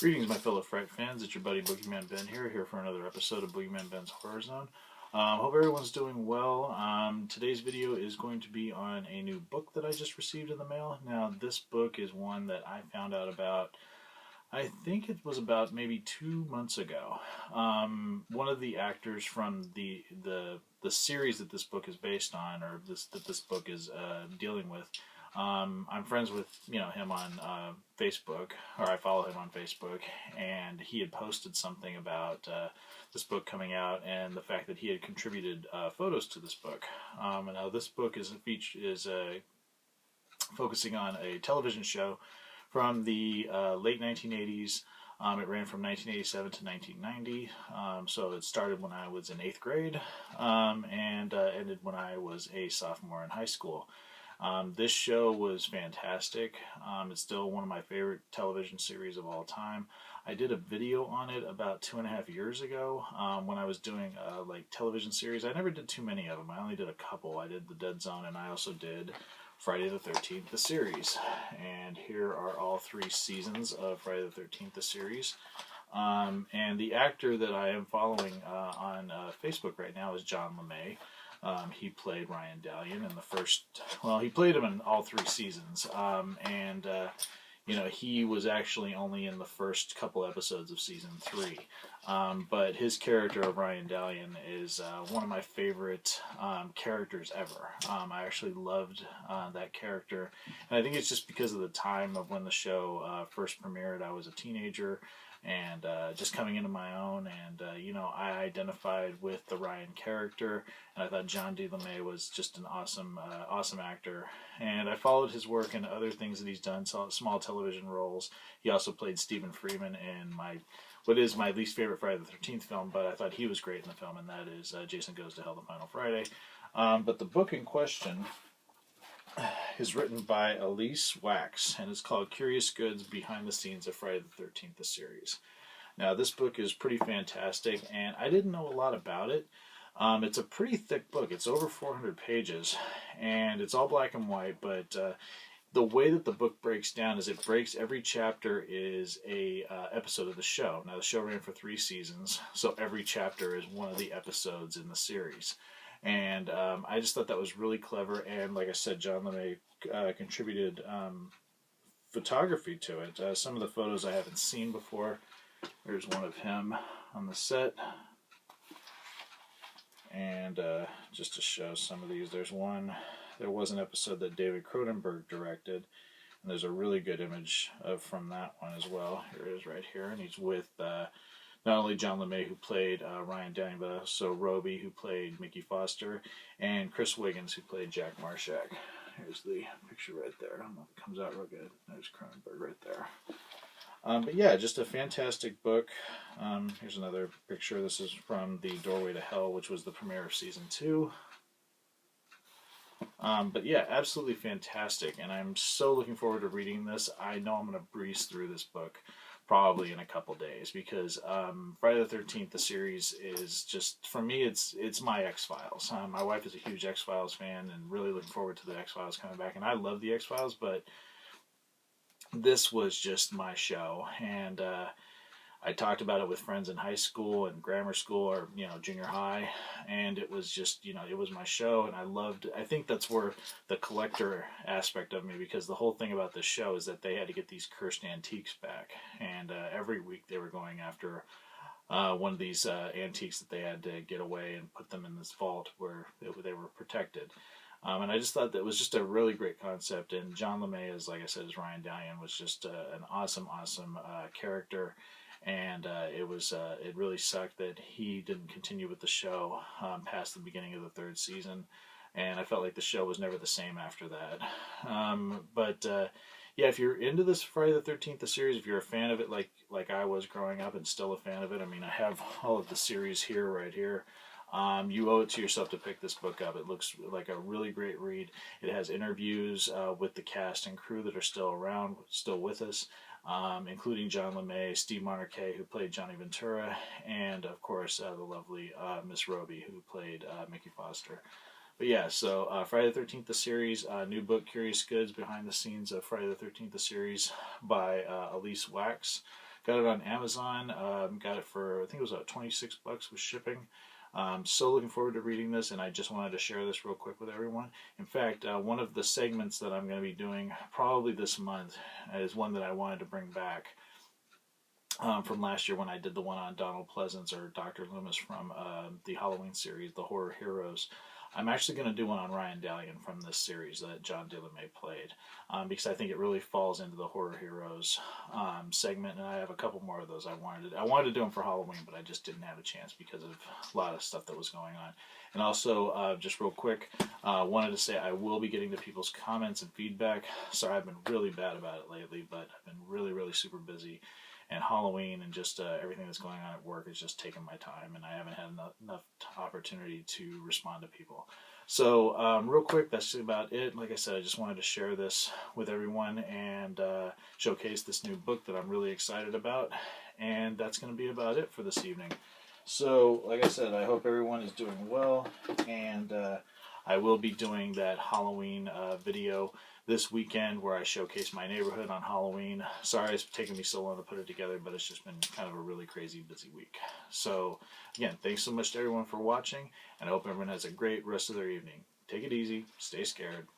Greetings, my fellow Fright fans. It's your buddy Boogeyman Ben here for another episode of Boogeyman Ben's Horror Zone. Hope everyone's doing well. Today's video is going to be on a new book that I just received in the mail. Now, this book is one that I found out about, I think it was about maybe 2 months ago. One of the actors from the series that this book is based on, or that this book is dealing with, I'm friends with him on Facebook, or I follow him on Facebook, and he had posted something about this book coming out and the fact that he had contributed photos to this book. And now this book is focusing on a television show from the late 1980s. It ran from 1987 to 1990, so it started when I was in 8th grade and ended when I was a sophomore in high school. This show was fantastic. It's still one of my favorite television series of all time. I did a video on it about 2.5 years ago when I was doing like television series. I never did too many of them. I only did a couple. I did The Dead Zone, and I also did Friday the 13th, the series. And here are all 3 seasons of Friday the 13th, the series. And the actor that I am following on Facebook right now is John LeMay. He played Ryan Dallion in the first, well, he played him in all 3 seasons, he was actually only in the first couple episodes of season 3, but his character of Ryan Dallion is one of my favorite characters ever. I actually loved that character, and I think it's just because of the time of when the show first premiered. I was a teenager, and just coming into my own, and I identified with the Ryan character, and I thought John D. LeMay was just an awesome actor, and I followed his work in other things that he's done, small television roles. He also played Stephen Freeman in what is my least favorite Friday the 13th film, but I thought he was great in the film, and that is Jason Goes to Hell, The Final Friday. But the book in question is written by Elise Wax, and it's called Curious Goods Behind the Scenes of Friday the 13th, the series. Now, this book is pretty fantastic, and I didn't know a lot about it. It's a pretty thick book. It's over 400 pages, and it's all black and white, but the way that the book breaks down is every chapter is a episode of the show. Now, the show ran for 3 seasons, so every chapter is one of the episodes in the series. And I just thought that was really clever, and like I said, John LeMay contributed photography to it. Some of the photos I haven't seen before. There's one of him on the set, and just to show some of these, there was an episode that David Cronenberg directed, and there's a really good image from that one as well. Here it is right here, and he's with not only John LeMay, who played Ryan Dallion, but also Roby, who played Mickey Foster, and Chris Wiggins, who played Jack Marshak. Here's the picture right there. I don't know if it comes out real good. There's Cronenberg right there. But yeah, just a fantastic book. Here's another picture. This is from The Doorway to Hell, which was the premiere of season 2. But yeah, absolutely fantastic, and I'm so looking forward to reading this. I know I'm going to breeze through this book probably in a couple days, because Friday the 13th, the series, is just, for me, it's my X-Files. My wife is a huge X-Files fan, and really looking forward to the X-Files coming back, and I love the X-Files, but this was just my show, and I talked about it with friends in high school and grammar school, or junior high, and it was just it was my show, and I think that's where the collector aspect of me, because the whole thing about this show is that they had to get these cursed antiques back, and every week they were going after one of these antiques that they had to get away and put them in this vault where they were protected. And I just thought that was just a really great concept, and John LeMay, as like I said, as Ryan Dallion, was just an awesome character. And it really sucked that he didn't continue with the show past the beginning of the 3rd season, and I felt like the show was never the same after that. Yeah, if you're into this Friday the 13th, the series, if you're a fan of it like I was growing up and still a fan of it, I mean, I have all of the series here, right here. You owe it to yourself to pick this book up. It looks like a really great read. It has interviews with the cast and crew that are still around, still with us, including John LeMay, Steve Monarque, who played Johnny Ventura, and of course the lovely Miss Roby, who played Mickey Foster. But yeah, so Friday the 13th, the series, new book, Curious Goods Behind the Scenes of Friday the 13th, the series, by Elise Wax. Got it on Amazon. Got it for, I think it was about 26 bucks with shipping. So looking forward to reading this, and I just wanted to share this real quick with everyone. In fact, one of the segments that I'm going to be doing probably this month is one that I wanted to bring back from last year when I did the one on Donald Pleasance or Dr. Loomis from the Halloween series, The Horror Heroes. I'm actually going to do one on Ryan Dallion from this series that John DeLeMay played, because I think it really falls into the Horror Heroes segment, and I have a couple more of those I wanted to do them for Halloween, but I just didn't have a chance because of a lot of stuff that was going on. And also, just real quick, wanted to say I will be getting to people's comments and feedback. Sorry, I've been really bad about it lately, but I've been really, really super busy. And Halloween and just everything that's going on at work is just taking my time, and I haven't had enough opportunity to respond to people. So real quick, that's about it. Like I said, I just wanted to share this with everyone and showcase this new book that I'm really excited about. And that's going to be about it for this evening. So, like I said, I hope everyone is doing well, and I will be doing that Halloween video this weekend where I showcase my neighborhood on Halloween. Sorry it's taken me so long to put it together, but it's just been kind of a really crazy busy week. So again, thanks so much to everyone for watching, and I hope everyone has a great rest of their evening. Take it easy, stay scared.